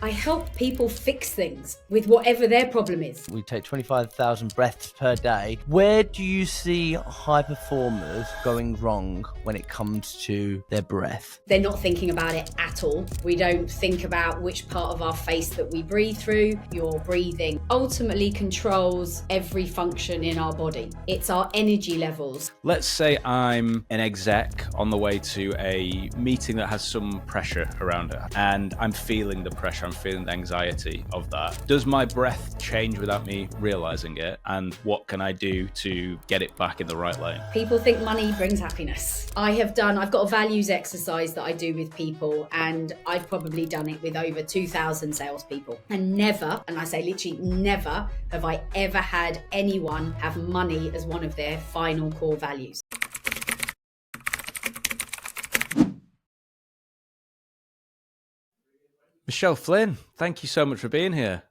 I help people fix things with whatever their problem is. We take 25,000 breaths per day. Where do you see high performers going wrong when it comes to their breath? They're not thinking about it at all. We don't think about which part of our face that we breathe through. Your breathing ultimately controls every function in our body. It's our energy levels. Let's say I'm an exec on the way to a meeting that has some pressure around it, and I'm feeling the pressure, I'm feeling the anxiety of that. Does my breath change without me realizing it? And what can I do to get it back in the right lane? People think money brings happiness. I've got a values exercise that I do with people, and I've probably done it with over 2,000 salespeople. And never, and I say literally never, have I ever had anyone have money as one of their final core values. Michelle Flynn, thank you so much for being here.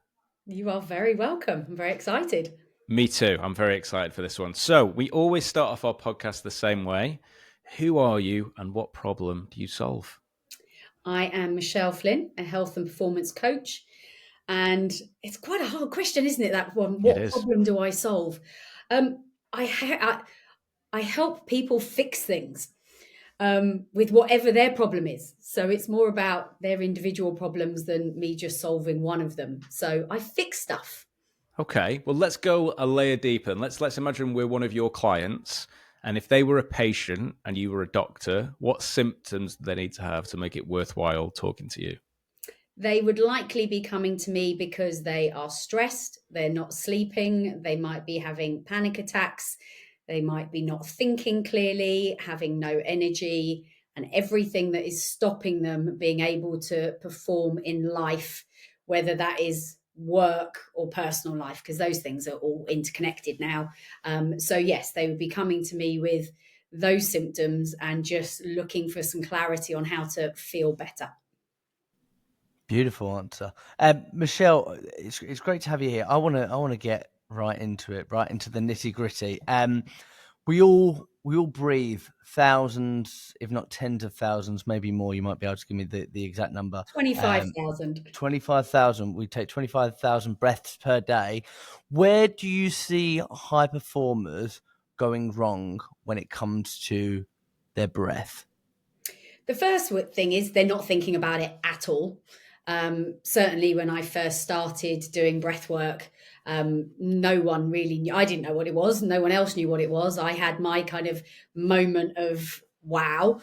You are very welcome. I'm very excited. Me too. I'm very excited for this one. So we always start off our podcast the same way. Who are you and what problem do you solve? I am Michelle Flynn, a health and performance coach. And it's quite a hard question, isn't it, that one? What problem do I solve? I help people fix things with whatever their problem is. So it's more about their individual problems than me just solving one of them. So I fix stuff. Okay, well, let's go a layer deeper. And let's imagine we're one of your clients. And if they were a patient and you were a doctor, what symptoms do they need to have to make it worthwhile talking to you? They would likely be coming to me because they are stressed, they're not sleeping, they might be having panic attacks, they might be not thinking clearly, having no energy, and everything that is stopping them being able to perform in life, whether that is work or personal life, because those things are all interconnected now. So yes, they would be coming to me with those symptoms and just looking for some clarity on how to feel better. Beautiful answer. Michelle, it's great to have you here. I want to get right into it, right into the nitty gritty. We all breathe thousands, if not tens of thousands, maybe more. You might be able to give me the exact number. 25,000. 25,000. We take 25,000 breaths per day. Where do you see high performers going wrong when it comes to their breath? The first thing is they're not thinking about it at all. Certainly when I first started doing breathwork, no one really knew. I didn't know what it was. No one else knew what it was. I had my kind of moment of wow.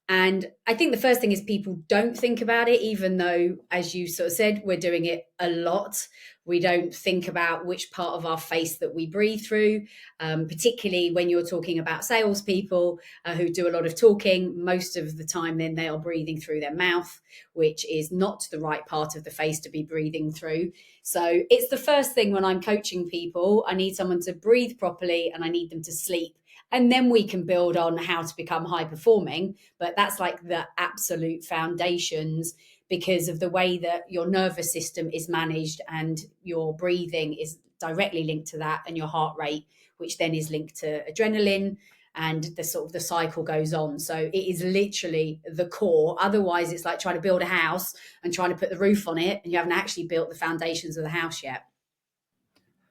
And I think the first thing is people don't think about it, even though, as you sort of said, we're doing it a lot. We don't think about which part of our face that we breathe through, particularly when you're talking about salespeople who do a lot of talking. Most of the time, then they are breathing through their mouth, which is not the right part of the face to be breathing through. So it's the first thing when I'm coaching people. I need someone to breathe properly and I need them to sleep. And then we can build on how to become high performing. But that's like the absolute foundations, because of the way that your nervous system is managed, and your breathing is directly linked to that, and your heart rate, which then is linked to adrenaline, and the cycle goes on. So it is literally the core. Otherwise, it's like trying to build a house and trying to put the roof on it, and you haven't actually built the foundations of the house yet.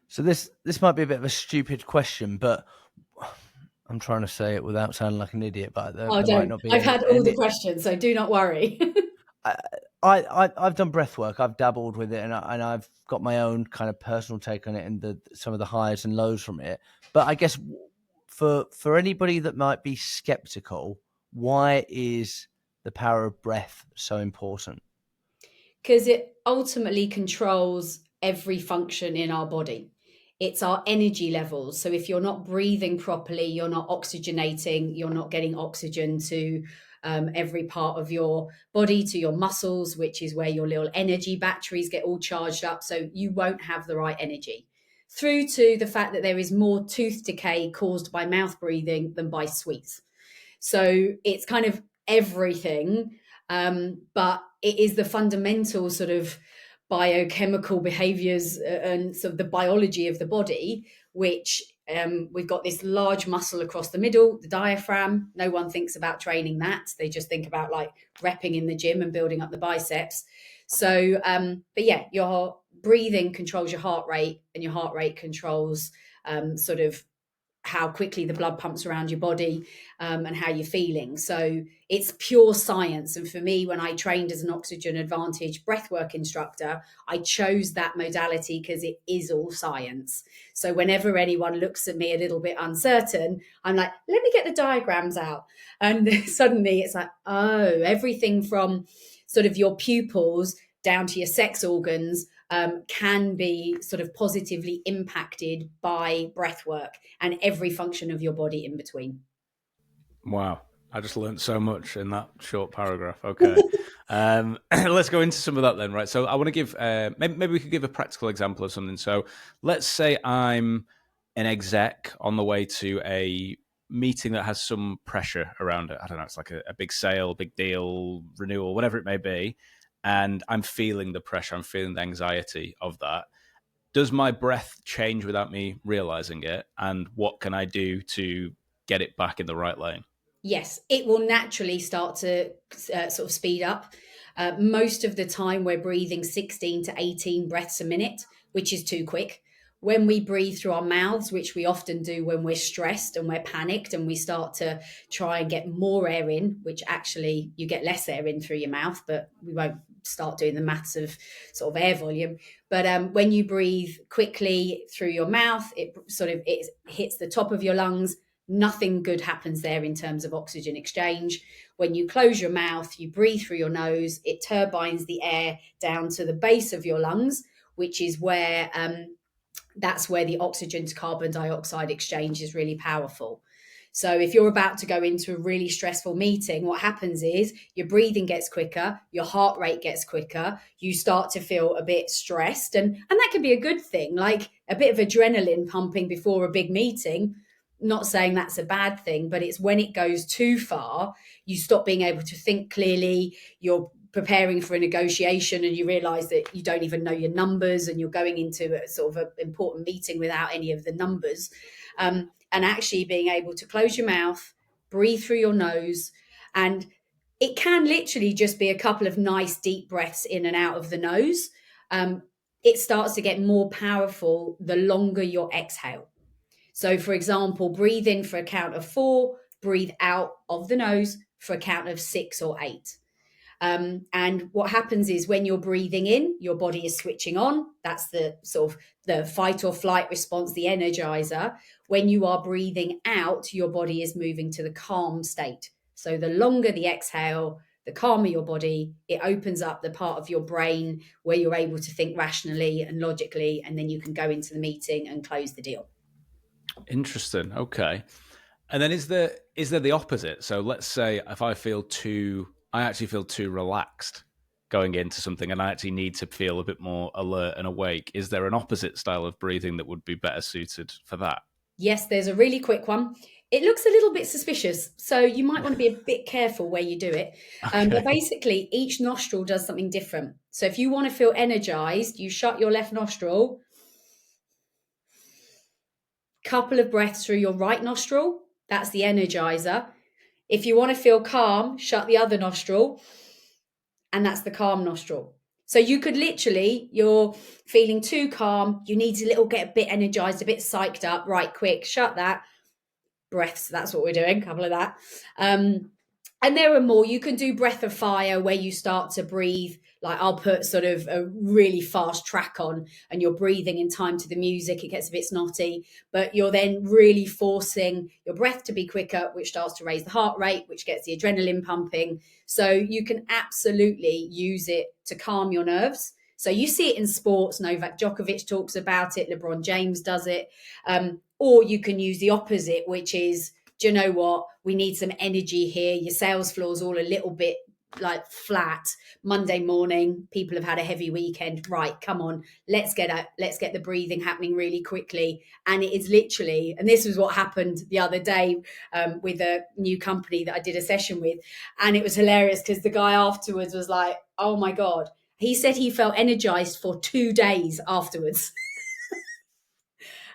So this might be a bit of a stupid question, but I'm trying to say it without sounding like an idiot. But might not be. I've had all the questions, so do not worry. I've done breath work. I've dabbled with it, and I've got my own kind of personal take on it, and some of the highs and lows from it. But I guess for anybody that might be skeptical, why is the power of breath so important? Because it ultimately controls every function in our body. It's our energy levels. So if you're not breathing properly, you're not oxygenating, you're not getting oxygen to every part of your body, to your muscles, which is where your little energy batteries get all charged up. So you won't have the right energy. Through to the fact that there is more tooth decay caused by mouth breathing than by sweets. So it's kind of everything, but it is the fundamental sort of biochemical behaviors and sort of the biology of the body, which we've got this large muscle across the middle, the diaphragm. No one thinks about training that. They just think about like repping in the gym and building up the biceps. So, but yeah, your breathing controls your heart rate, and your heart rate controls sort of how quickly the blood pumps around your body, and how you're feeling. So it's pure science. And for me, when I trained as an Oxygen Advantage breathwork instructor, I chose that modality because it is all science. So whenever anyone looks at me a little bit uncertain, I'm like, let me get the diagrams out. And suddenly it's like, oh, everything from sort of your pupils down to your sex organs can be sort of positively impacted by breath work, and every function of your body in between. Wow. I just learned so much in that short paragraph. Okay. Let's go into some of that then, right? So I want to give, maybe we could give a practical example of something. So let's say I'm an exec on the way to a meeting that has some pressure around it. I don't know, it's like a big sale, big deal, renewal, whatever it may be. And I'm feeling the pressure, I'm feeling the anxiety of that. Does my breath change without me realizing it? And what can I do to get it back in the right lane? Yes, it will naturally start to sort of speed up. Most of the time, we're breathing 16 to 18 breaths a minute, which is too quick. When we breathe through our mouths, which we often do when we're stressed and we're panicked, and we start to try and get more air in, which actually you get less air in through your mouth, but we won't start doing the maths of sort of air volume. But when you breathe quickly through your mouth, it hits the top of your lungs. Nothing good happens there in terms of oxygen exchange. When you close your mouth, you breathe through your nose, it turbines the air down to the base of your lungs, which is where that's where the oxygen to carbon dioxide exchange is really powerful. So if you're about to go into a really stressful meeting, what happens is your breathing gets quicker, your heart rate gets quicker, you start to feel a bit stressed, and that can be a good thing, like a bit of adrenaline pumping before a big meeting. Not saying that's a bad thing, but it's when it goes too far, you stop being able to think clearly. You're preparing for a negotiation and you realize that you don't even know your numbers, and you're going into a sort of an important meeting without any of the numbers. And actually being able to close your mouth, breathe through your nose, and it can literally just be a couple of nice deep breaths in and out of the nose. It starts to get more powerful the longer your exhale. So, for example, breathe in for a count of 4, breathe out of the nose for a count of 6 or 8. And what happens is when you're breathing in, your body is switching on. That's the sort of the fight or flight response, the energizer. When you are breathing out, your body is moving to the calm state. So the longer the exhale, the calmer your body. It opens up the part of your brain where you're able to think rationally and logically, and then you can go into the meeting and close the deal. Interesting. Okay. And then is there the opposite? So let's say if I actually feel too relaxed going into something, and I actually need to feel a bit more alert and awake. Is there an opposite style of breathing that would be better suited for that? Yes, there's a really quick one. It looks a little bit suspicious, so you might want to be a bit careful where you do it. Okay. But basically, each nostril does something different. So if you want to feel energized, you shut your left nostril, couple of breaths through your right nostril. That's the energizer. If you want to feel calm, shut the other nostril, and that's the calm nostril. So you could literally, you're feeling too calm, you need to get a bit energized, a bit psyched up, right, quick, shut that. Breaths, that's what we're doing, a couple of that. And there are more. You can do breath of fire, where you start to breathe, like I'll put sort of a really fast track on and you're breathing in time to the music. It gets a bit snotty, but you're then really forcing your breath to be quicker, which starts to raise the heart rate, which gets the adrenaline pumping. So you can absolutely use it to calm your nerves. So you see it in sports. Novak Djokovic talks about it. LeBron James does it. Or you can use the opposite, which is, do you know what? We need some energy here. Your sales floor's all a little bit like flat. Monday morning, people have had a heavy weekend. Right, come on, let's get the breathing happening really quickly. And it is literally, and this was what happened the other day with a new company that I did a session with. And it was hilarious because the guy afterwards was like, oh my God. He said he felt energized for 2 days afterwards.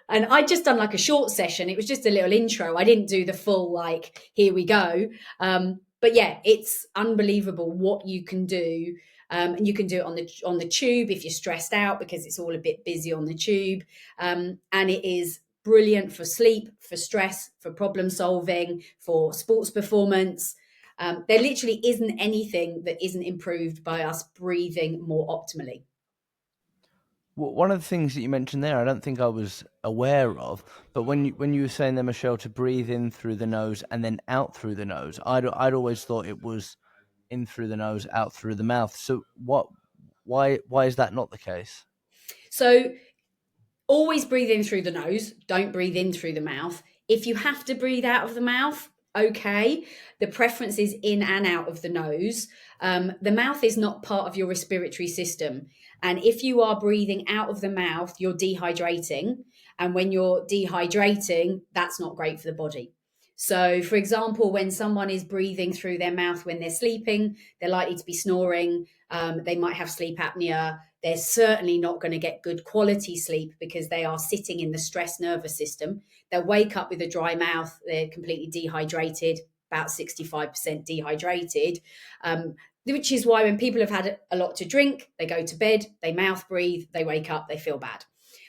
And I'd just done like a short session. It was just a little intro. I didn't do the full, like, here we go. But yeah, it's unbelievable what you can do And you can do it on the tube if you're stressed out, because it's all a bit busy on the tube. And it is brilliant for sleep, for stress, for problem solving, for sports performance. There literally isn't anything that isn't improved by us breathing more optimally. One of the things that you mentioned there, I don't think I was aware of, but when you were saying there, Michelle, to breathe in through the nose and then out through the nose, I'd always thought it was in through the nose, out through the mouth. So why is that not the case? So always breathe in through the nose. Don't breathe in through the mouth. If you have to breathe out of the mouth, okay. The preference is in and out of the nose. The mouth is not part of your respiratory system. And if you are breathing out of the mouth, you're dehydrating. And when you're dehydrating, that's not great for the body. So, for example, when someone is breathing through their mouth when they're sleeping, they're likely to be snoring. They might have sleep apnea. They're certainly not going to get good quality sleep because they are sitting in the stress nervous system. They'll wake up with a dry mouth. They're completely dehydrated, about 65% dehydrated, which is why when people have had a lot to drink, they go to bed, they mouth breathe, they wake up, they feel bad.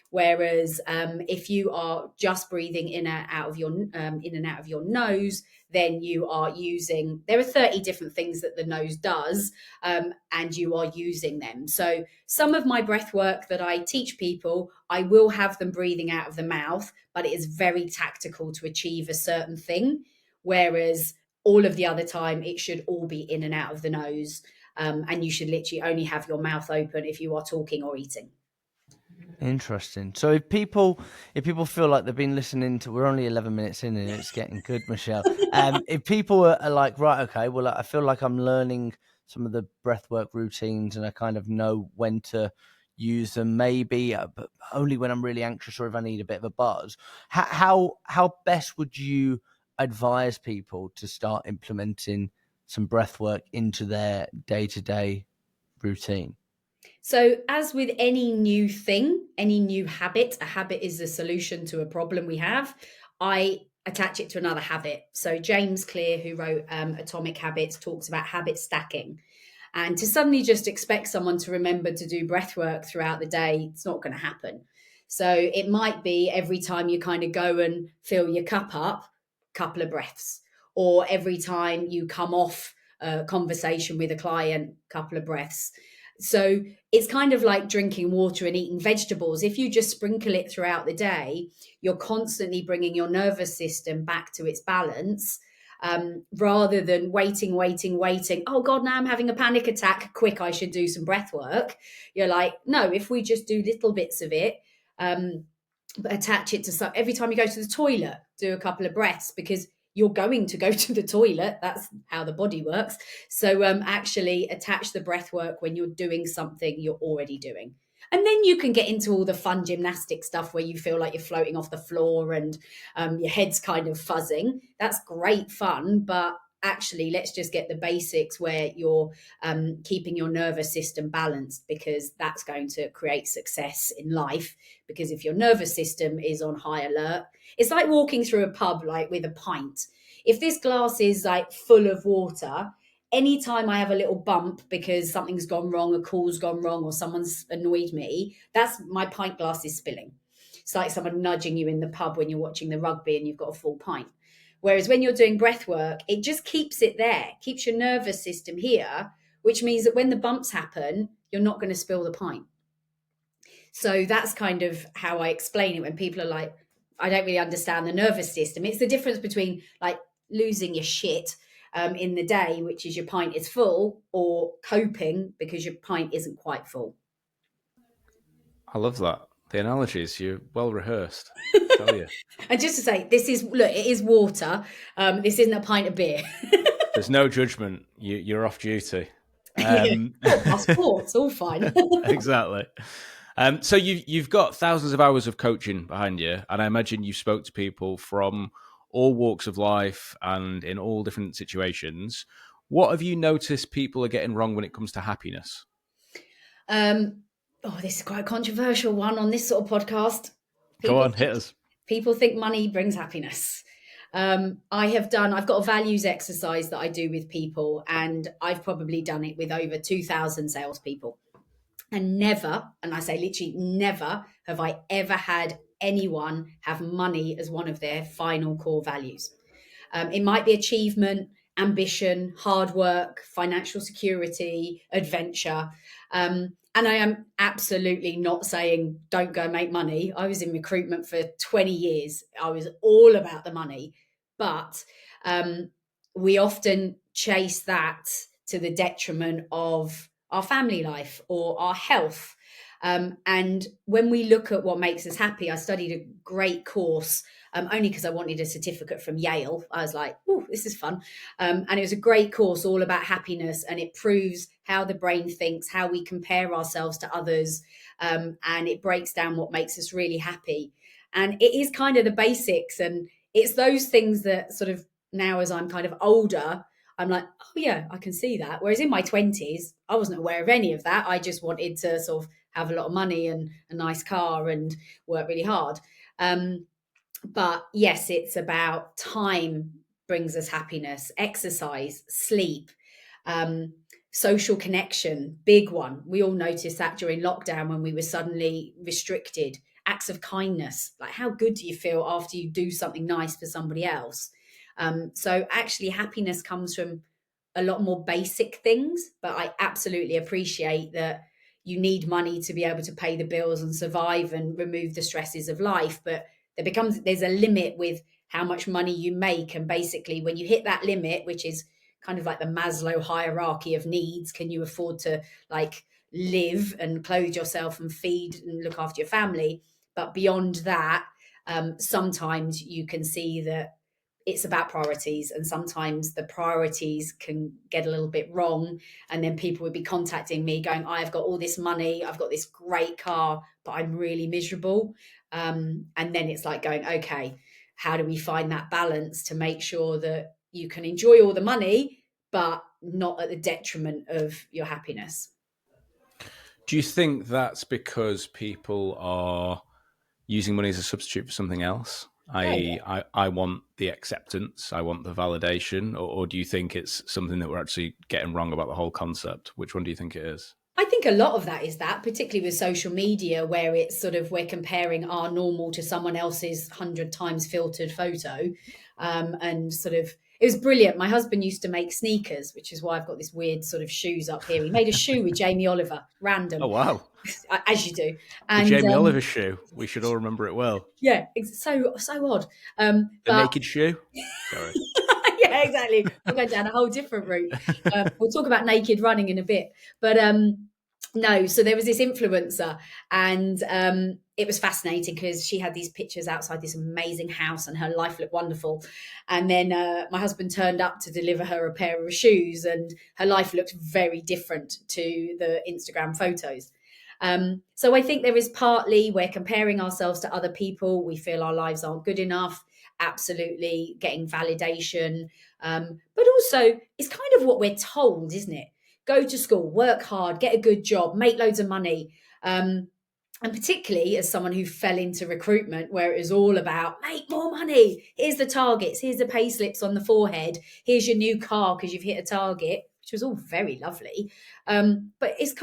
Whereas if you are just breathing in and out of your nose, then you are using, there are 30 different things that the nose does, and you are using them. So some of my breath work that I teach people, I will have them breathing out of the mouth, but it is very tactical to achieve a certain thing. Whereas all of the other time, it should all be in and out of the nose. And you should literally only have your mouth open if you are talking or eating. Interesting. So if people feel like they've been listening to, we're only 11 minutes in and it's getting good, Michelle. If people are like, right, okay, well, I feel like I'm learning some of the breathwork routines and I kind of know when to use them, maybe, but only when I'm really anxious or if I need a bit of a buzz. How best would you advise people to start implementing some breathwork into their day-to-day routine? So, as with any new thing, any new habit, a habit is a solution to a problem we have. I attach it to another habit. So, James Clear, who wrote Atomic Habits, talks about habit stacking. And to suddenly just expect someone to remember to do breath work throughout the day, it's not going to happen. So, it might be every time you kind of go and fill your cup up, a couple of breaths, or every time you come off a conversation with a client, couple of breaths. So it's kind of like drinking water and eating vegetables. If you just sprinkle it throughout the day, you're constantly bringing your nervous system back to its balance, rather than waiting. Oh God, now I'm having a panic attack. Quick, I should do some breath work. You're like, no, if we just do little bits of it, but attach it to some, every time you go to the toilet, do a couple of breaths, because you're going to go to the toilet. That's how the body works. So actually attach the breath work when you're doing something you're already doing. And then you can get into all the fun gymnastic stuff where you feel like you're floating off the floor and your head's kind of fuzzing. That's great fun, but actually let's just get the basics where you're keeping your nervous system balanced, because that's going to create success in life. Because if your nervous system is on high alert, it's like walking through a pub like with a pint. If this glass is like full of water, anytime I have a little bump because something's gone wrong, a call's gone wrong, or someone's annoyed me, that's my pint glass is spilling. It's like someone nudging you in the pub when you're watching the rugby and you've got a full pint. Whereas when you're doing breath work, it just keeps it there, keeps your nervous system here, which means that when the bumps happen, you're not going to spill the pint. So that's kind of how I explain it when people are like, I don't really understand the nervous system. It's the difference between like losing your shit in the day, which is your pint is full, or coping because your pint isn't quite full. I love that. The analogies, you're well rehearsed. I tell you. And just to say, it is water. This isn't a pint of beer. There's no judgment. You're off duty. Passports, all fine. Exactly. So you've got thousands of hours of coaching behind you, and I imagine you spoke to people from all walks of life and in all different situations. What have you noticed people are getting wrong when it comes to happiness? This is quite a controversial one on this sort of podcast. Go on, hit us. People think money brings happiness. I've got a values exercise that I do with people, and I've probably done it with over 2,000 salespeople. And never, and I say literally never, have I ever had anyone have money as one of their final core values. It might be achievement, ambition, hard work, financial security, adventure. And I am absolutely not saying don't go make money. I was in recruitment for 20 years. I was all about the money. But we often chase that to the detriment of our family life or our health. And when we look at what makes us happy, I studied a great course only because I wanted a certificate from Yale. I was like, oh, this is fun. And it was a great course all about happiness, and it proves how the brain thinks, how we compare ourselves to others, and it breaks down what makes us really happy. And it is kind of the basics, and it's those things that sort of now as I'm kind of older, I'm like, oh yeah, I can see that. Whereas in my 20s, I wasn't aware of any of that. I just wanted to sort of have a lot of money and a nice car and work really hard. But yes, it's about time brings us happiness, exercise, sleep, social connection, big one. We all noticed that during lockdown when we were suddenly restricted. Acts of kindness, like how good do you feel after you do something nice for somebody else? So actually happiness comes from a lot more basic things, but I absolutely appreciate that you need money to be able to pay the bills and survive and remove the stresses of life. But there's a limit with how much money you make. And basically when you hit that limit, which is kind of like the Maslow hierarchy of needs, can you afford to like live and clothe yourself and feed and look after your family? But beyond that, sometimes you can see that it's about priorities, and sometimes the priorities can get a little bit wrong, and then people would be contacting me going, I've got all this money, I've got this great car, but I'm really miserable. And then it's like going, okay, how do we find that balance to make sure that you can enjoy all the money but not at the detriment of your happiness? Do you think that's because people are using money as a substitute for something else? I want the acceptance, I want the validation, or do you think it's something that we're actually getting wrong about the whole concept? Which one do you think it is? I think a lot of that is that, particularly with social media, where it's sort of we're comparing our normal to someone else's 100 times filtered photo. And sort of, it was brilliant. My husband used to make sneakers, which is why I've got this weird sort of shoes up here. He made a shoe with Jamie Oliver, random. Oh, wow. As you do. And the Jamie Oliver shoe. We should all remember it well. Yeah, it's so odd. The naked shoe? Sorry. Yeah, exactly. We're going down a whole different route. We'll talk about naked running in a bit. But no, so there was this influencer, and it was fascinating because she had these pictures outside this amazing house and her life looked wonderful. And then my husband turned up to deliver her a pair of shoes, and her life looked very different to the Instagram photos. So I think there is partly we're comparing ourselves to other people. We feel our lives aren't good enough. Absolutely getting validation. But also it's kind of what we're told, isn't it? Go to school, work hard, get a good job, make loads of money. And particularly as someone who fell into recruitment where it was all about make more money. Here's the targets. Here's the pay slips on the forehead. Here's your new car because you've hit a target, which was all very lovely. But it's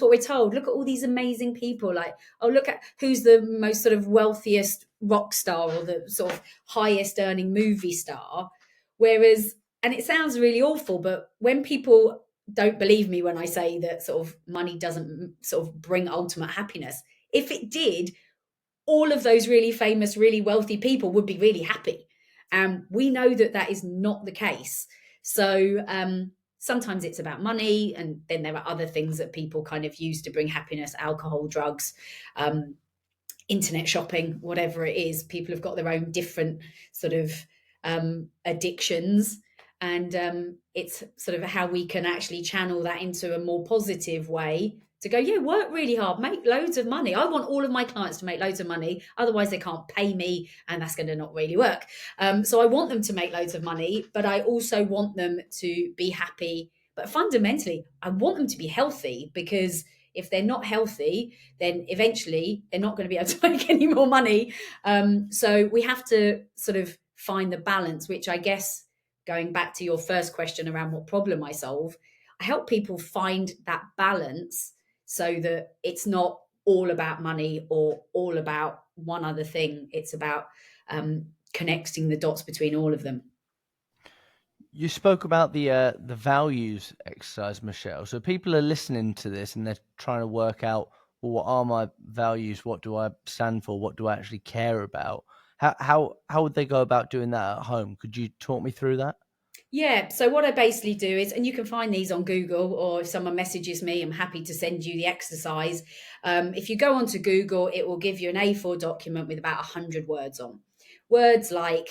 what we're told. Look at all these amazing people. Like, oh, look at who's the most sort of wealthiest rock star or the sort of highest earning movie star. Whereas, and it sounds really awful, but when people don't believe me when I say that sort of money doesn't sort of bring ultimate happiness, if it did, all of those really famous, really wealthy people would be really happy. We know that that is not the case. So sometimes it's about money, and then there are other things that people kind of use to bring happiness: alcohol, drugs, internet shopping, whatever it is. People have got their own different sort of addictions, and it's sort of how we can actually channel that into a more positive way to go, yeah, work really hard, make loads of money. I want all of my clients to make loads of money, otherwise they can't pay me, and that's going to not really work. So I want them to make loads of money, but I also want them to be happy. But fundamentally, I want them to be healthy, because if they're not healthy, then eventually they're not going to be able to make any more money. So we have to sort of find the balance, which I guess, going back to your first question around what problem I solve, I help people find that balance so that it's not all about money or all about one other thing. It's about connecting the dots between all of them. You spoke about the values exercise, Michelle. So people are listening to this and they're trying to work out, well, what are my values? What do I stand for? What do I actually care about? How would they go about doing that at home? Could you talk me through that? Yeah. So what I basically do is, and you can find these on Google, or if someone messages me, I'm happy to send you the exercise. If you go onto Google, it will give you an A4 document with about 100 words on. Words like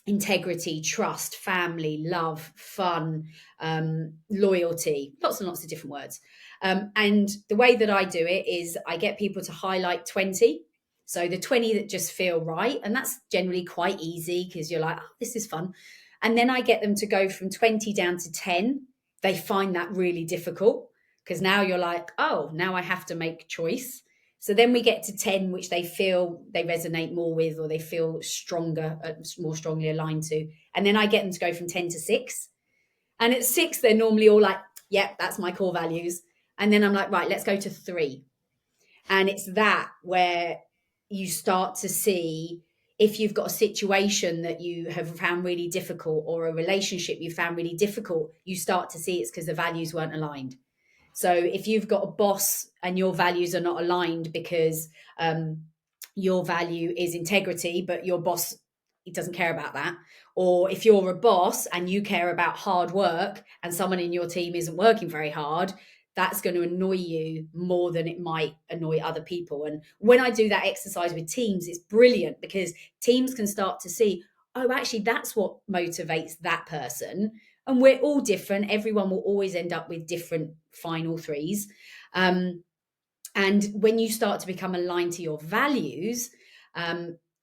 integrity, trust, family, love, fun, loyalty, lots and lots of different words. And the way that I do it is I get people to highlight 20. So the 20 that just feel right. And that's generally quite easy because you're like, oh, this is fun. And then I get them to go from 20 down to 10. They find that really difficult because now you're like, oh, now I have to make choice. So then we get to 10, which they feel they resonate more with, or they feel stronger, more strongly aligned to. And then I get them to go from 10 to 6. And at 6, they're normally all like, yep, that's my core values. And then I'm like, right, let's go to 3. And it's that where you start to see if you've got a situation that you have found really difficult, or a relationship you found really difficult, you start to see it's because the values weren't aligned. So if you've got a boss and your values are not aligned because your value is integrity, but your boss, he doesn't care about that. Or if you're a boss and you care about hard work and someone in your team isn't working very hard, that's going to annoy you more than it might annoy other people. And when I do that exercise with teams, it's brilliant because teams can start to see, oh, actually, that's what motivates that person. And we're all different. Everyone will always end up with different final threes. And when you start to become aligned to your values,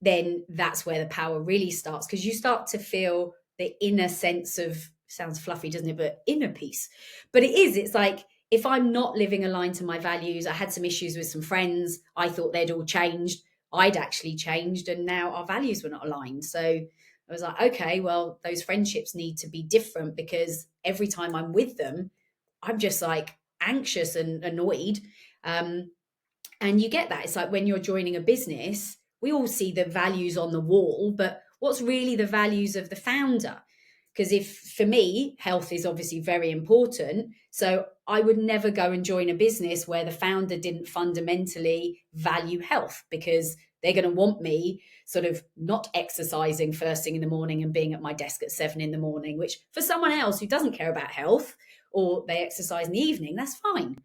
then that's where the power really starts, because you start to feel the inner sense of, sounds fluffy, doesn't it? But inner peace. But it's like, if I'm not living aligned to my values, I had some issues with some friends. I thought they'd all changed. I'd actually changed, and now our values were not aligned. So I was like, okay, well, those friendships need to be different, because every time I'm with them, I'm just like anxious and annoyed. And you get that. It's like when you're joining a business, we all see the values on the wall, but what's really the values of the founder? Because if, for me, health is obviously very important. So I would never go and join a business where the founder didn't fundamentally value health, because they're going to want me sort of not exercising first thing in the morning and being at my desk at 7 a.m, which for someone else who doesn't care about health, or they exercise in the evening, that's fine.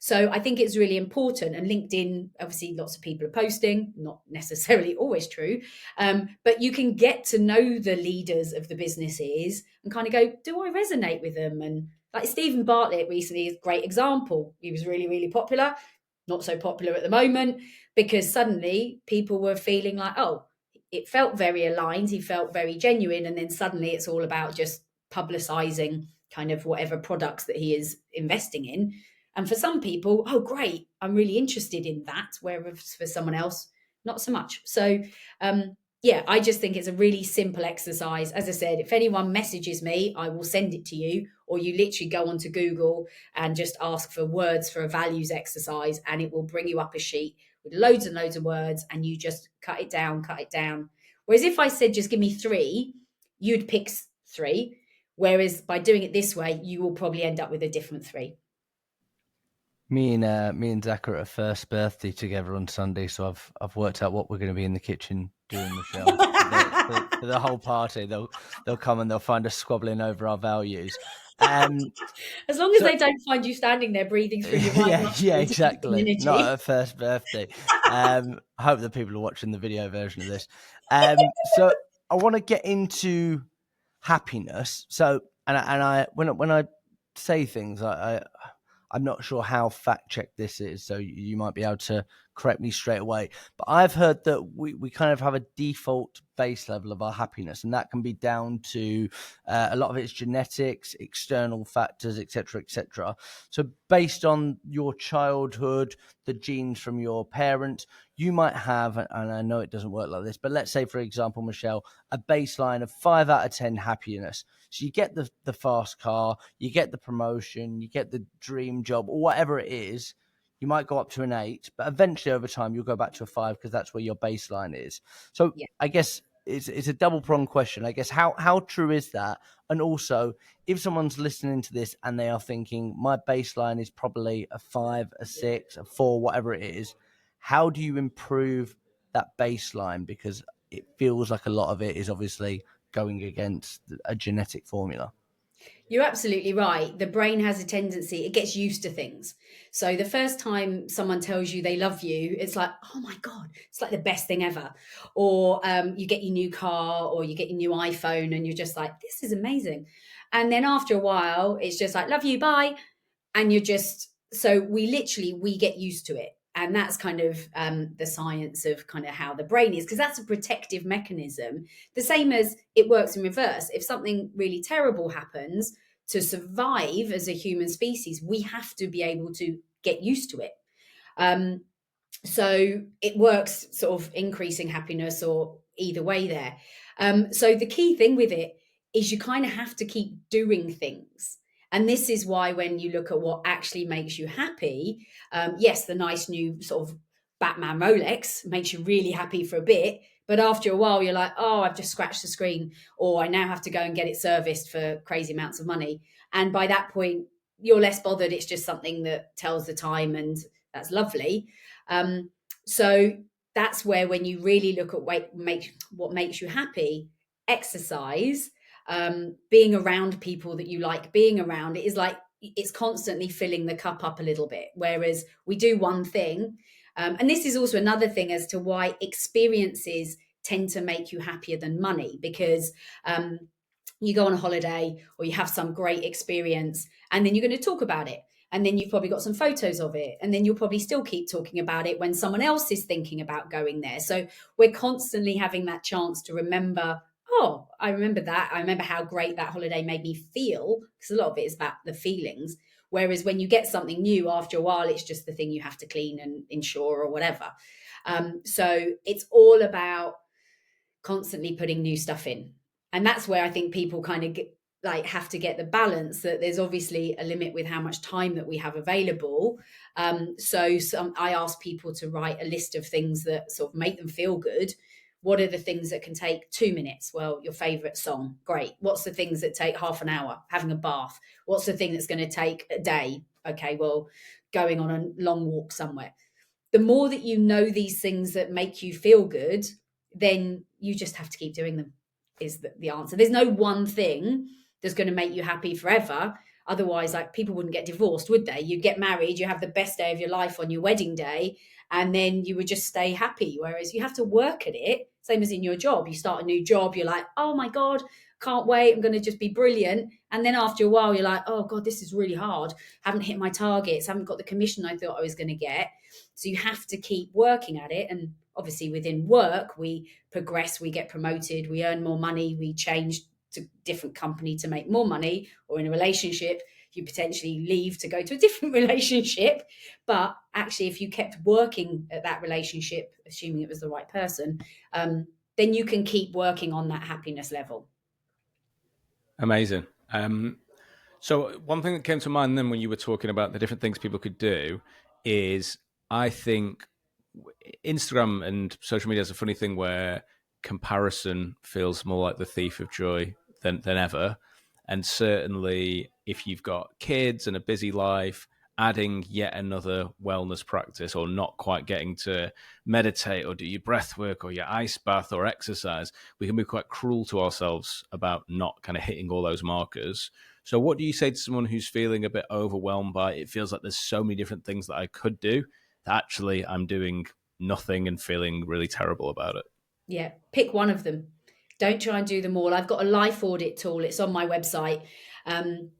So I think it's really important. And LinkedIn, obviously, lots of people are posting, not necessarily always true, but you can get to know the leaders of the businesses and kind of go, do I resonate with them? And like Stephen Bartlett recently is a great example. He was really, really popular, not so popular at the moment, because suddenly people were feeling like, oh, it felt very aligned. He felt very genuine. And then suddenly it's all about just publicizing kind of whatever products that he is investing in. And for some people, oh, great, I'm really interested in that. Whereas for someone else, not so much. So, I just think it's a really simple exercise. As I said, if anyone messages me, I will send it to you, or you literally go onto Google and just ask for words for a values exercise, and it will bring you up a sheet with loads and loads of words, and you just cut it down. Whereas if I said, just give me 3, you'd pick 3. Whereas by doing it this way, you will probably end up with a different 3. Me and Zach are at a first birthday together on Sunday, so I've worked out what we're going to be in the kitchen doing, Michelle. for the whole party, they'll come and they'll find us squabbling over our values. As long as they don't find you standing there breathing through your mind. Yeah, exactly. Not at a first birthday. I hope that people are watching the video version of this. So I want to get into happiness. So and I when I say things, I'm not sure how fact-checked this is, so you might be able to correct me straight away. But I've heard that we kind of have a default base level of our happiness, and that can be down to a lot of it's genetics, external factors, etc., etc. So based on your childhood, the genes from your parents, you might have, and I know it doesn't work like this, but let's say, for example, Michelle, a baseline of 5 out of 10 happiness. So you get the fast car, you get the promotion, you get the dream job, or whatever it is. You might go up to an 8, but eventually over time you'll go back to a 5 because that's where your baseline is. So Yeah. I guess it's a double-pronged question. I guess how true is that? And also, if someone's listening to this and they are thinking, my baseline is probably a 5, a 6, a 4, whatever it is, how do you improve that baseline? Because it feels like a lot of it is obviously going against a genetic formula. You're absolutely right. The brain has a tendency, it gets used to things. So the first time someone tells you they love you, it's like, oh my God, it's like the best thing ever. Or you get your new car or you get your new iPhone and you're just like, this is amazing. And then after a while, it's just like, love you, bye. And you're just, so we get used to it. And that's kind of the science of kind of how the brain is, because that's a protective mechanism. The same as it works in reverse. If something really terrible happens, to survive as a human species, we have to be able to get used to it. So it works sort of increasing happiness or either way there. So the key thing with it is you kind of have to keep doing things. And this is why when you look at what actually makes you happy, yes, the nice new sort of Batman Rolex makes you really happy for a bit. But after a while, you're like, oh, I've just scratched the screen, or I now have to go and get it serviced for crazy amounts of money. And by that point, you're less bothered. It's just something that tells the time, and that's lovely. So that's where when you really look at what makes you happy, exercise, being around people that you like being around, it is like it's constantly filling the cup up a little bit. Whereas we do one thing, and this is also another thing as to why experiences tend to make you happier than money, because you go on a holiday or you have some great experience and then you're going to talk about it. And then you've probably got some photos of it. And then you'll probably still keep talking about it when someone else is thinking about going there. So we're constantly having that chance to remember, oh, I remember that. I remember how great that holiday made me feel, because a lot of it is about the feelings. Whereas when you get something new, after a while, it's just the thing you have to clean and insure or whatever. So it's all about constantly putting new stuff in. And that's where I think people kind of have to get the balance, that there's obviously a limit with how much time that we have available. So I ask people to write a list of things that sort of make them feel good. What are the things that can take 2 minutes? Well, your favorite song, great. What's the things that take half an hour? Having a bath. What's the thing that's going to take a day? Okay, well, going on a long walk somewhere. The more that you know these things that make you feel good, then you just have to keep doing them, is the answer. There's no one thing that's going to make you happy forever. Otherwise, like, people wouldn't get divorced, would they? You get married, you have the best day of your life on your wedding day, and then you would just stay happy. Whereas you have to work at it. Same as in your job. You start a new job, you're like, oh my God, can't wait, I'm going to just be brilliant. And then after a while, you're like, oh God, this is really hard. Haven't hit my targets, haven't got the commission I thought I was going to get. So you have to keep working at it. And obviously within work, we progress, we get promoted, we earn more money, we change to different company to make more money, or in a relationship, you potentially leave to go to a different relationship. But actually, if you kept working at that relationship, assuming it was the right person, then you can keep working on that happiness level. Amazing. So one thing that came to mind then when you were talking about the different things people could do is, I think Instagram and social media is a funny thing where comparison feels more like the thief of joy than ever. And certainly if you've got kids and a busy life, adding yet another wellness practice, or not quite getting to meditate or do your breath work or your ice bath or exercise, we can be quite cruel to ourselves about not kind of hitting all those markers. So what do you say to someone who's feeling a bit overwhelmed by it? Feels like there's so many different things that I could do that actually I'm doing nothing and feeling really terrible about it. Yeah, pick one of them. Don't try and do them all. I've got a life audit tool. It's on my website. And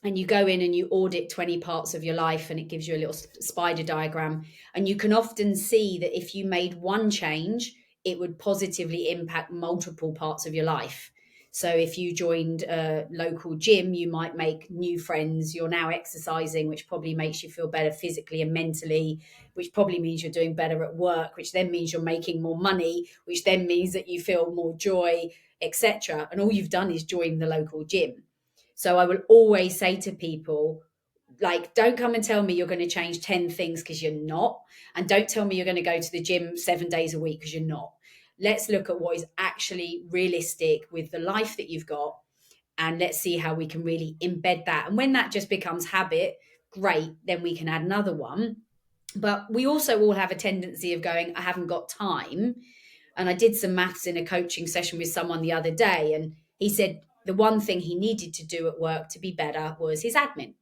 you go in and you audit 20 parts of your life, and it gives you a little spider diagram. And you can often see that if you made one change, it would positively impact multiple parts of your life. So if you joined a local gym, you might make new friends. You're now exercising, which probably makes you feel better physically and mentally, which probably means you're doing better at work, which then means you're making more money, which then means that you feel more joy, etc. And all you've done is join the local gym. So I will always say to people, like, don't come and tell me you're going to change 10 things, because you're not. And don't tell me you're going to go to the gym 7 days a week, because you're not. Let's look at what is actually realistic with the life that you've got, and let's see how we can really embed that. And when that just becomes habit, great, then we can add another one. But we also all have a tendency of going, I haven't got time. And I did some maths in a coaching session with someone the other day, and he said the one thing he needed to do at work to be better was his admin.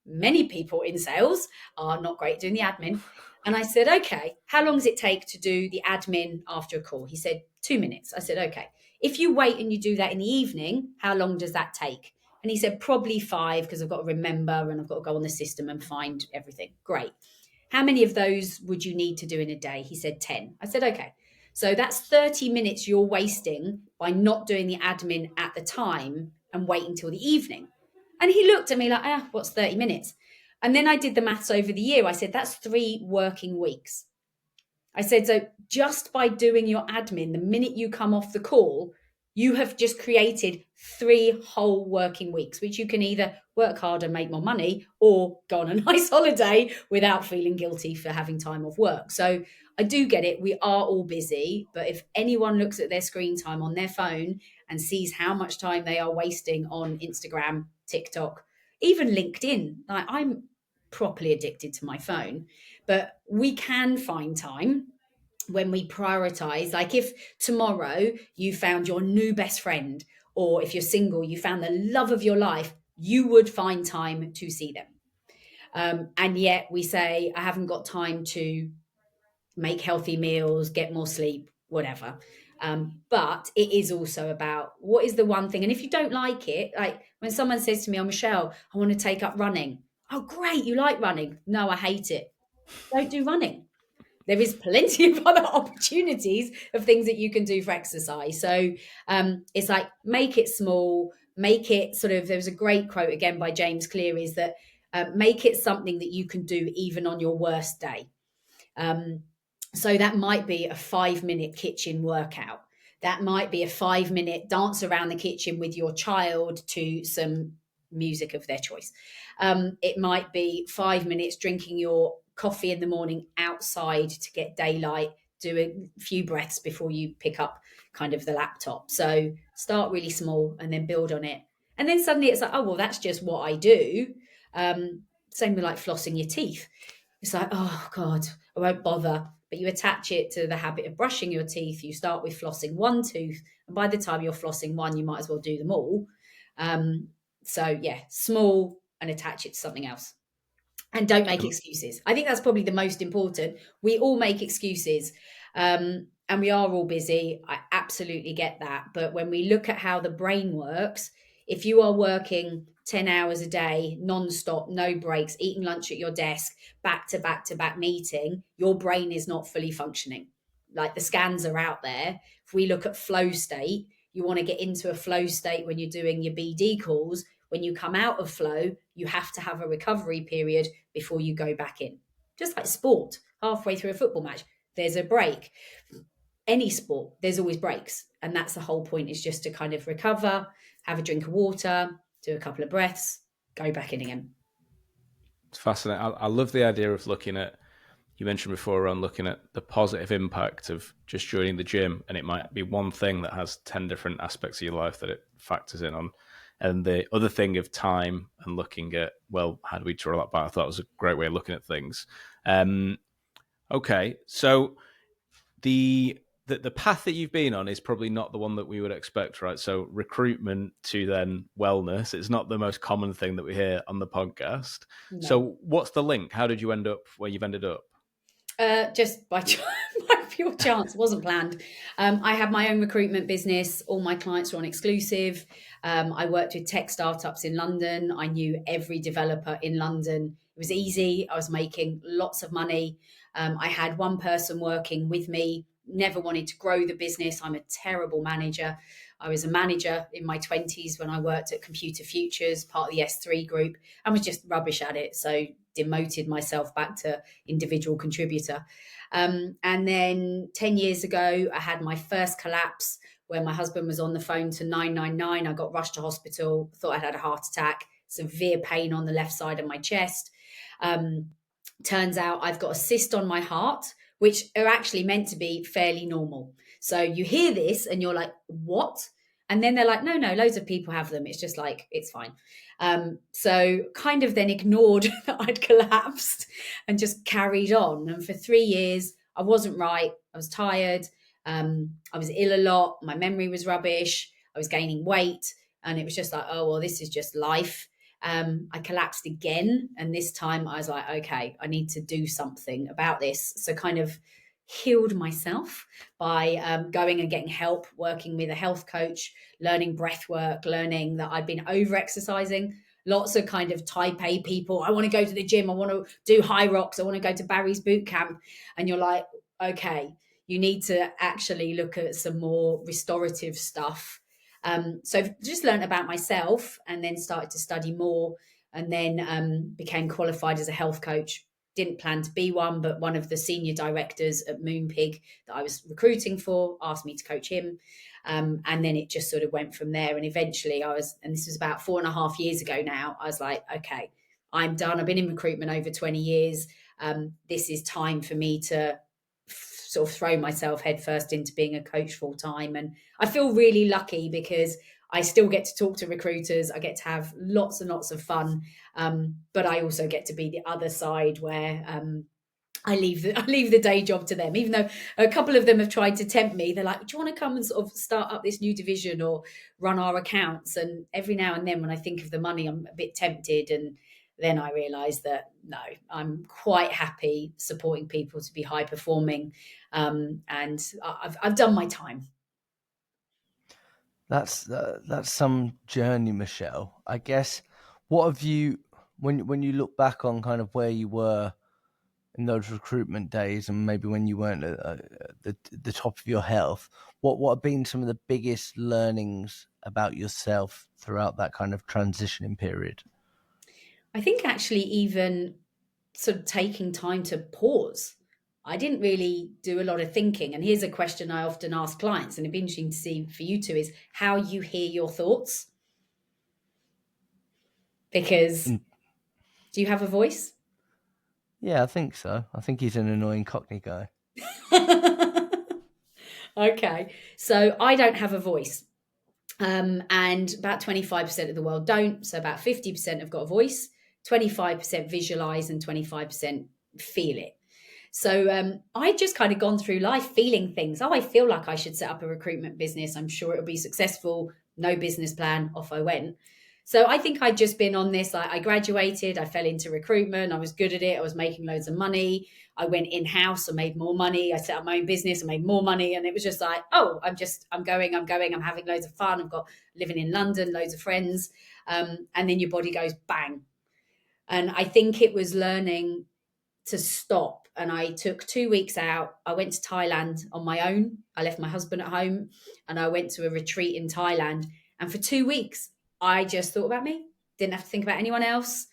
Many people in sales are not great doing the admin. And I said, okay, how long does it take to do the admin after a call? He said, 2 minutes. I said, okay. If you wait and you do that in the evening, how long does that take? And he said, probably 5, because I've got to remember and I've got to go on the system and find everything. Great. How many of those would you need to do in a day? He said 10. I said, okay. So that's 30 minutes you're wasting by not doing the admin at the time and waiting till the evening. And he looked at me like, what's 30 minutes? And then I did the maths over the year. I said, that's 3 working weeks. I said, so just by doing your admin, the minute you come off the call, you have just created 3 whole working weeks, which you can either work harder, make more money, or go on a nice holiday without feeling guilty for having time off work. So I do get it. We are all busy. But if anyone looks at their screen time on their phone and sees how much time they are wasting on Instagram, TikTok, even LinkedIn, like, I'm properly addicted to my phone, but we can find time when we prioritize. Like, if tomorrow you found your new best friend, or if you're single, you found the love of your life, you would find time to see them. And yet we say, I haven't got time to make healthy meals, get more sleep, whatever. But it is also about what is the one thing. And if you don't like it, like when someone says to me, oh, Michelle, I want to take up running. Oh, great. You like running? No, I hate it. Don't do running. There is plenty of other opportunities of things that you can do for exercise. So it's like, make it small, make it sort of, there was a great quote again by James Clear, is that make it something that you can do even on your worst day. So that might be a 5-minute kitchen workout. That might be a 5-minute dance around the kitchen with your child to some music of their choice. It might be 5 minutes drinking your coffee in the morning outside to get daylight, do a few breaths before you pick up kind of the laptop. So start really small and then build on it. And then suddenly it's like, oh, well, that's just what I do. Same with like flossing your teeth. It's like, oh God, I won't bother. But you attach it to the habit of brushing your teeth. You start with flossing one tooth, and by the time you're flossing one, you might as well do them all. So yeah, small, and attach it to something else. And don't make excuses. I think that's probably the most important. We all make excuses, and we are all busy. I absolutely get that. But when we look at how the brain works, if you are working 10 hours a day, non-stop, no breaks, eating lunch at your desk, back to back to back meeting, your brain is not fully functioning. Like, the scans are out there. If we look at flow state, you want to get into a flow state when you're doing your BD calls. When you come out of flow, you have to have a recovery period before you go back in. Just like sport, halfway through a football match, there's a break. Any sport, there's always breaks. And that's the whole point, is just to kind of recover, have a drink of water, do a couple of breaths, go back in again. It's fascinating. I love the idea of looking at, you mentioned before on looking at the positive impact of just joining the gym, and it might be one thing that has 10 different aspects of your life that it factors in on. And the other thing of time, and looking at, well, how do we draw that back? I thought it was a great way of looking at things. Okay, so the path that you've been on is probably not the one that we would expect, right? So recruitment to then wellness, it's not the most common thing that we hear on the podcast. No. So what's the link? How did you end up where you've ended up? Just by pure chance. It wasn't planned. I have my own recruitment business. All my clients are on exclusive. I worked with tech startups in London. I knew every developer in London. It was easy. I was making lots of money. I had one person working with me never wanted to grow the business. I'm a terrible manager. I was a manager in my 20s when I worked at Computer Futures, part of the S3 group, and was just rubbish at it. So demoted myself back to individual contributor. And then 10 years ago, I had my first collapse where my husband was on the phone to 999. I got rushed to hospital, thought I'd had a heart attack, severe pain on the left side of my chest. Turns out I've got a cyst on my heart, which are actually meant to be fairly normal. So you hear this and you're like, what? And then they're like, no, loads of people have them. It's just like, it's fine. So kind of then ignored that I'd collapsed and just carried on. And for 3 years, I wasn't right. I was tired. I was ill a lot. My memory was rubbish. I was gaining weight. And it was just like, oh, well, this is just life. I collapsed again. And this time I was like, okay, I need to do something about this. So kind of healed myself by going and getting help, working with a health coach, learning breath work, learning that I'd been over exercising. Lots of kind of type A people. I want to go to the gym. I want to do high rocks. I want to go to Barry's boot camp. And you're like, okay, you need to actually look at some more restorative stuff. So just learned about myself and then started to study more and then became qualified as a health coach. Didn't plan to be one, but one of the senior directors at Moonpig that I was recruiting for asked me to coach him. And then it just sort of went from there. And eventually and this was about 4.5 years ago now, I was like, okay, I'm done. I've been in recruitment over 20 years. This is time for me to sort of throw myself headfirst into being a coach full time. And I feel really lucky because I still get to talk to recruiters. I get to have lots and lots of fun. But I also get to be the other side where I leave the day job to them, even though a couple of them have tried to tempt me. They're like, do you want to come and sort of start up this new division or run our accounts? And every now and then when I think of the money, I'm a bit tempted. And then I realize that no, I'm quite happy supporting people to be high performing. And I've done my time. That's some journey, Michelle. I guess. What have you, when you look back on kind of where you were in those recruitment days, and maybe when you weren't at the top of your health, what have been some of the biggest learnings about yourself throughout that kind of transitioning period? I think actually even sort of taking time to pause. I didn't really do a lot of thinking. And here's a question I often ask clients, and it'd be interesting to see for you two, is how you hear your thoughts. Because do you have a voice? Yeah, I think so. I think he's an annoying Cockney guy. Okay. So I don't have a voice. And about 25% of the world don't. So about 50% have got a voice, 25% visualize, and 25% feel it. So I just kind of gone through life feeling things. Oh, I feel like I should set up a recruitment business. I'm sure it'll be successful. No business plan. Off I went. So I think I'd just been on this. I graduated. I fell into recruitment. I was good at it. I was making loads of money. I went in-house. I made more money. I set up my own business. I made more money. And it was just like, oh, I'm going. I'm having loads of fun. I've got living in London, loads of friends. And then your body goes bang. And I think it was learning to stop. And I took 2 weeks out. I went to Thailand on my own. I left my husband at home and I went to a retreat in Thailand. And for 2 weeks, I just thought about me, didn't have to think about anyone else.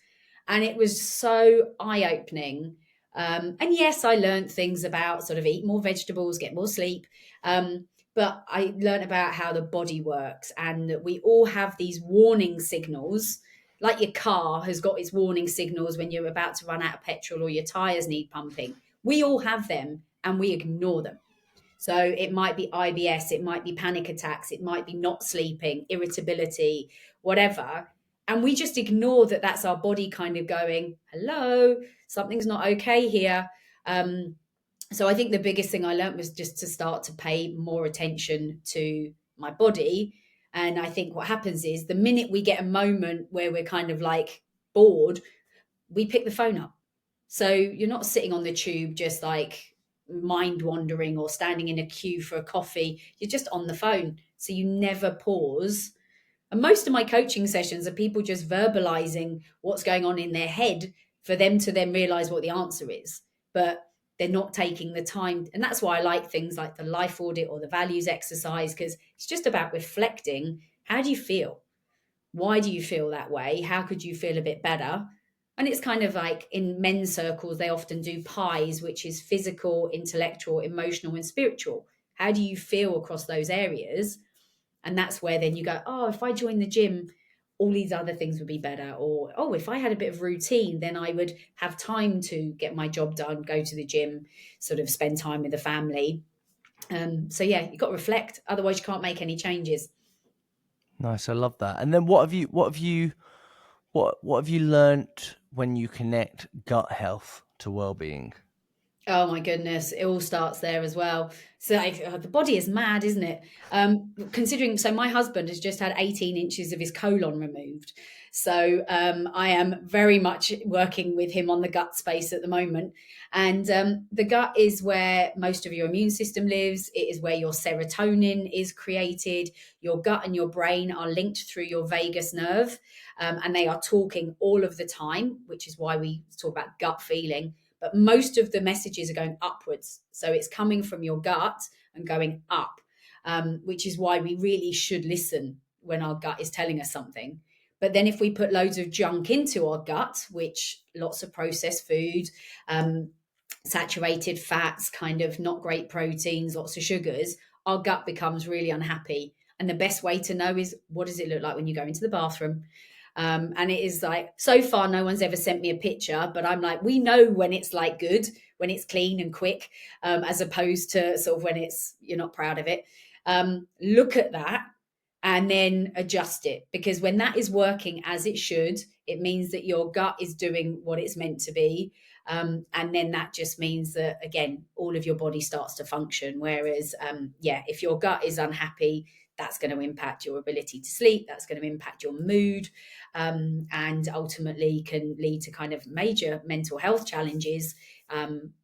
And it was so eye-opening. And yes, I learned things about sort of eat more vegetables, get more sleep. But I learned about how the body works and that we all have these warning signals. Like your car has got its warning signals when you're about to run out of petrol or your tires need pumping. We all have them and we ignore them. So it might be IBS, it might be panic attacks, it might be not sleeping, irritability, whatever. And we just ignore that that's our body kind of going, hello, something's not okay here. So I think the biggest thing I learned was just to start to pay more attention to my body. And I think what happens is the minute we get a moment where we're kind of like bored, we pick the phone up. So you're not sitting on the tube just like mind wandering or standing in a queue for a coffee. You're just on the phone. So you never pause. And most of my coaching sessions are people just verbalizing what's going on in their head for them to then realize what the answer is. But they're not taking the time. And that's why I like things like the life audit or the values exercise, because it's just about reflecting. How do you feel? Why do you feel that way? How could you feel a bit better? And it's kind of like in men's circles, they often do pies, which is physical, intellectual, emotional, and spiritual. How do you feel across those areas? And that's where then you go, oh, if I join the gym, all these other things would be better. Or, oh, if I had a bit of routine, then I would have time to get my job done, go to the gym, sort of spend time with the family. So yeah, you've got to reflect. Otherwise you can't make any changes. Nice, I love that. And then what have you learnt when you connect gut health to well-being? Oh my goodness, it all starts there as well. So the body is mad, isn't it? Considering, so my husband has just had 18 inches of his colon removed. So I am very much working with him on the gut space at the moment. And the gut is where most of your immune system lives. It is where your serotonin is created. Your gut and your brain are linked through your vagus nerve, and they are talking all of the time, which is why we talk about gut feeling. But most of the messages are going upwards. So it's coming from your gut and going up, which is why we really should listen when our gut is telling us something. But then if we put loads of junk into our gut, which lots of processed food, saturated fats, kind of not great proteins, lots of sugars, our gut becomes really unhappy. And the best way to know is, what does it look like when you go into the bathroom? And it is like, so far, no one's ever sent me a picture, but I'm like, we know when it's like good, when it's clean and quick, as opposed to sort of when it's, you're not proud of it. Look at that and then adjust it, because when that is working as it should, it means that your gut is doing what it's meant to be. And then that just means that, again, all of your body starts to function. Whereas, if your gut is unhappy, that's going to impact your ability to sleep. That's going to impact your mood, and ultimately can lead to kind of major mental health challenges.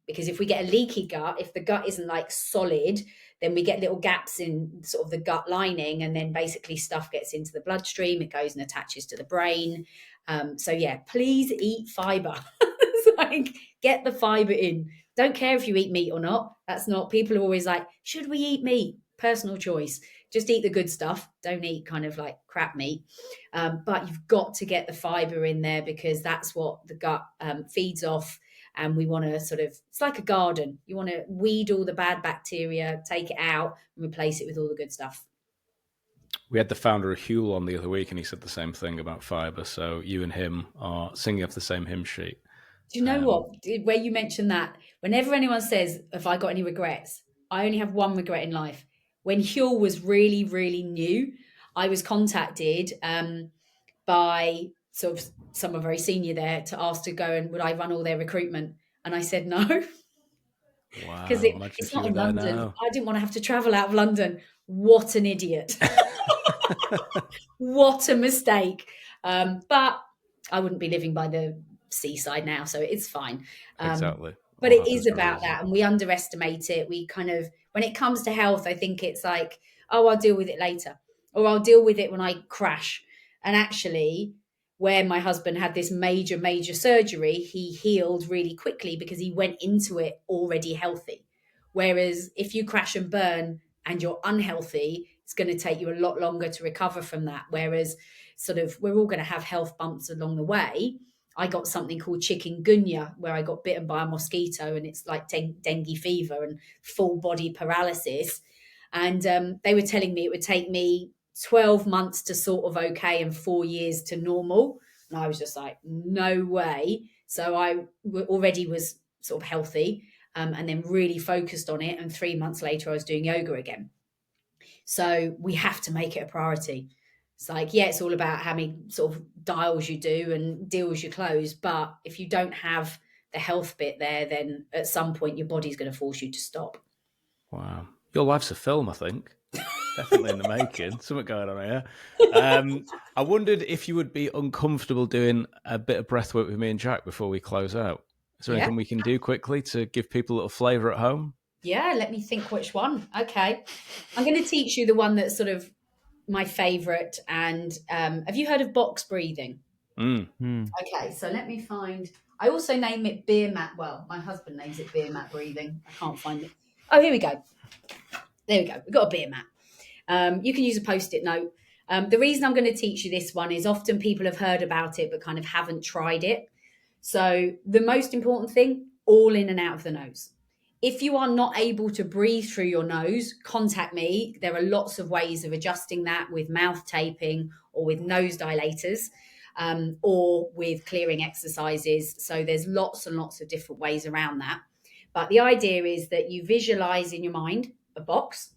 Because if we get a leaky gut, if the gut isn't like solid, then we get little gaps in sort of the gut lining, and then basically stuff gets into the bloodstream. It goes and attaches to the brain. Please eat fiber. It's like, get the fiber in. Don't care if you eat meat or not. That's not, people are always like, should we eat meat? Personal choice. Just eat the good stuff. Don't eat kind of like crap meat. But you've got to get the fiber in there, because that's what the gut feeds off. And we want to sort of, it's like a garden. You want to weed all the bad bacteria, take it out and replace it with all the good stuff. We had the founder of Huel on the other week, and he said the same thing about fiber. So you and him are singing off the same hymn sheet. Do you know what? Where you mentioned that, whenever anyone says, have I got any regrets? I only have one regret in life. When Huel was really, really new, I was contacted by sort of someone very senior there to ask to go and would I run all their recruitment? And I said no. Wow. Because it's not in London. Now. I didn't want to have to travel out of London. What an idiot. What a mistake. But I wouldn't be living by the seaside now, so it's fine. Exactly. But it is about that, and we underestimate it. We kind of, when it comes to health, I think it's like, oh, I'll deal with it later, or I'll deal with it when I crash. And actually, where my husband had this major surgery, he healed really quickly because he went into it already healthy. Whereas if you crash and burn and you're unhealthy, it's going to take you a lot longer to recover from that. Whereas sort of, we're all going to have health bumps along the way. I got something called chikungunya, where I got bitten by a mosquito, and it's like dengue fever and full body paralysis. And they were telling me it would take me 12 months to sort of okay and 4 years to normal. And I was just like, no way. So I already was sort of healthy, and then really focused on it. And 3 months later, I was doing yoga again. So we have to make it a priority. It's like, yeah, it's all about how many sort of dials you do and deals you close. But if you don't have the health bit there, then at some point your body's going to force you to stop. Wow. Your life's a film, I think. Definitely in the making. Something going on here. I wondered if you would be uncomfortable doing a bit of breath work with me and Jack before we close out. Is there anything we can do quickly to give people a little flavour at home? Yeah, let me think which one. Okay. I'm going to teach you the one that's sort of my favourite. And have you heard of box breathing? Mm. Okay, so let me find, I also name it beer mat. Well, my husband names it beer mat breathing. I can't find it. Oh, here we go. There we go. We've got a beer mat. You can use a Post-it note. The reason I'm going to teach you this one is often people have heard about it but kind of haven't tried it. So the most important thing, all in and out of the nose. If you are not able to breathe through your nose, contact me. There are lots of ways of adjusting that with mouth taping or with nose dilators, or with clearing exercises. So there's lots and lots of different ways around that. But the idea is that you visualize in your mind a box.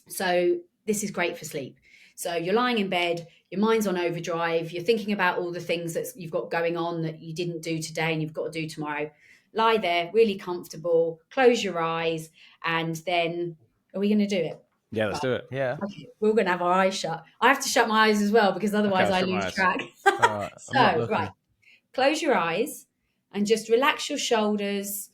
So this is great for sleep. So you're lying in bed, your mind's on overdrive, you're thinking about all the things that you've got going on that you didn't do today and you've got to do tomorrow. Lie there, really comfortable, close your eyes, and then are we going to do it? Yeah, let's do it. Yeah. Okay, we're going to have our eyes shut. I have to shut my eyes as well because otherwise Okay, I I'll shut my lose eyes. track. All right. I'm not So, looking. right, close your eyes and just relax your shoulders.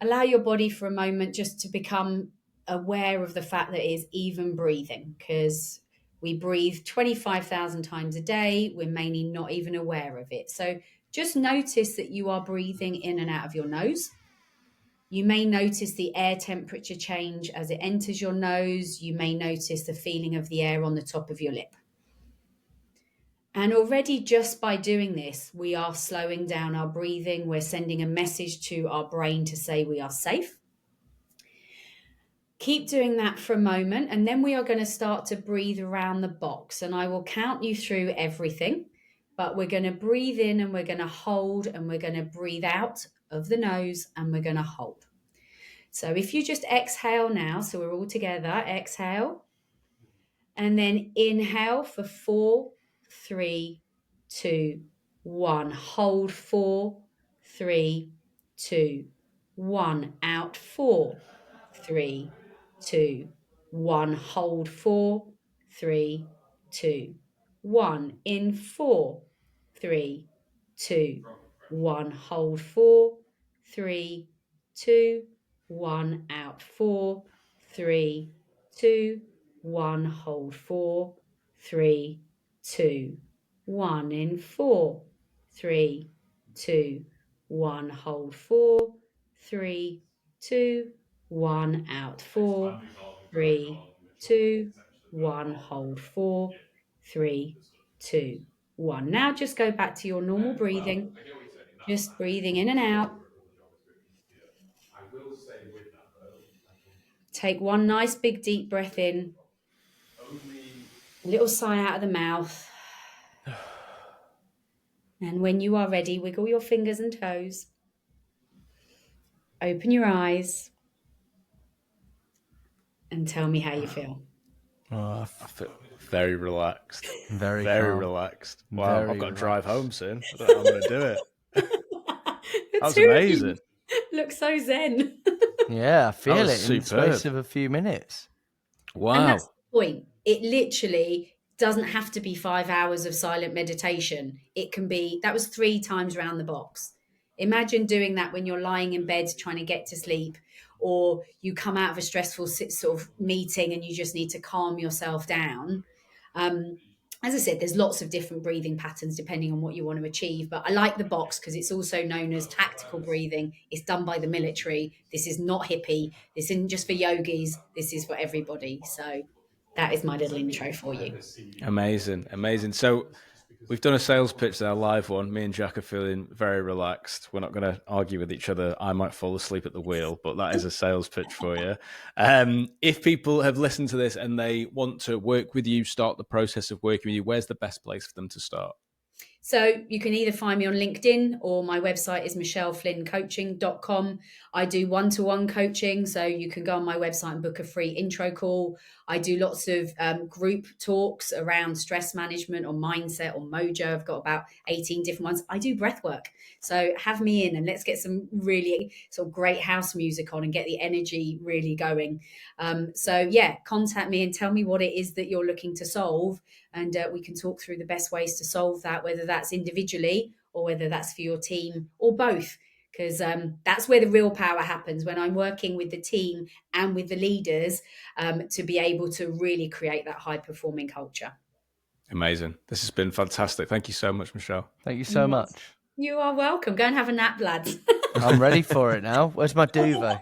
Allow your body for a moment just to become aware of the fact that it is even breathing, because we breathe 25,000 times a day. We're mainly not even aware of it. So just notice that you are breathing in and out of your nose. You may notice the air temperature change as it enters your nose. You may notice the feeling of the air on the top of your lip. And already just by doing this, we are slowing down our breathing. We're sending a message to our brain to say we are safe. Keep doing that for a moment, and then we are going to start to breathe around the box. And I will count you through everything, but we're going to breathe in and we're going to hold, and we're going to breathe out of the nose and we're going to hold. So if you just exhale now, so we're all together, exhale, and then inhale for 4, 3, 2, 1. Hold 4, 3, 2, 1. Out 4, 3, 2, 1. Hold 4, 3, 2, 1. In 4, 3, 2, 1. Hold 4, 3, 2, 1. Out 4, 3, 2, 1. Hold 4, 3, 2, 1. In 4, 3, 2, 1. Hold 4, 3, 2, 1. Out 4, 3, 2, 1. Hold 4, 3, 2, 1. Now just go back to your normal breathing. Just breathing in and out. Take one nice big deep breath in. A little sigh out of the mouth. And when you are ready, wiggle your fingers and toes. Open your eyes. And tell me how you feel. Oh, I feel very relaxed. very Very calm. relaxed. Wow, Very I've got to drive relaxed. home soon. I don't know how I'm going to do it. That was amazing. Look so zen. Yeah, I feel it was in the space superb. of a few minutes. And Wow. that's the point. It literally doesn't have to be 5 hours of silent meditation. It can be, that was 3 times around the box. Imagine doing that when you're lying in bed trying to get to sleep, or you come out of a stressful sort of meeting and you just need to calm yourself down. As I said, there's lots of different breathing patterns depending on what you want to achieve. But I like the box because it's also known as tactical breathing. It's done by the military. This is not hippie. This isn't just for yogis. This is for everybody. So that is my little intro for you. Amazing. Amazing. So we've done a sales pitch there, a live one. Me and Jack are feeling very relaxed. We're not going to argue with each other. I might fall asleep at the wheel, but that is a sales pitch for you. If people have listened to this and they want to work with you, start the process of working with you, where's the best place for them to start? So you can either find me on LinkedIn, or my website is michelleflynncoaching.com. I do one-to-one coaching, so you can go on my website and book a free intro call. I do lots of group talks around stress management or mindset or mojo. I've got about 18 different ones. I do breath work. So have me in and let's get some really sort of great house music on and get the energy really going. So yeah, contact me and tell me what it is that you're looking to solve. And we can talk through the best ways to solve that, whether that's individually or whether that's for your team or both. Because that's where the real power happens, when I'm working with the team and with the leaders to be able to really create that high-performing culture. Amazing. This has been fantastic. Thank you so much, Michelle. Thank you so much. You are welcome. Go and have a nap, lads. I'm ready for it now. Where's my duvet?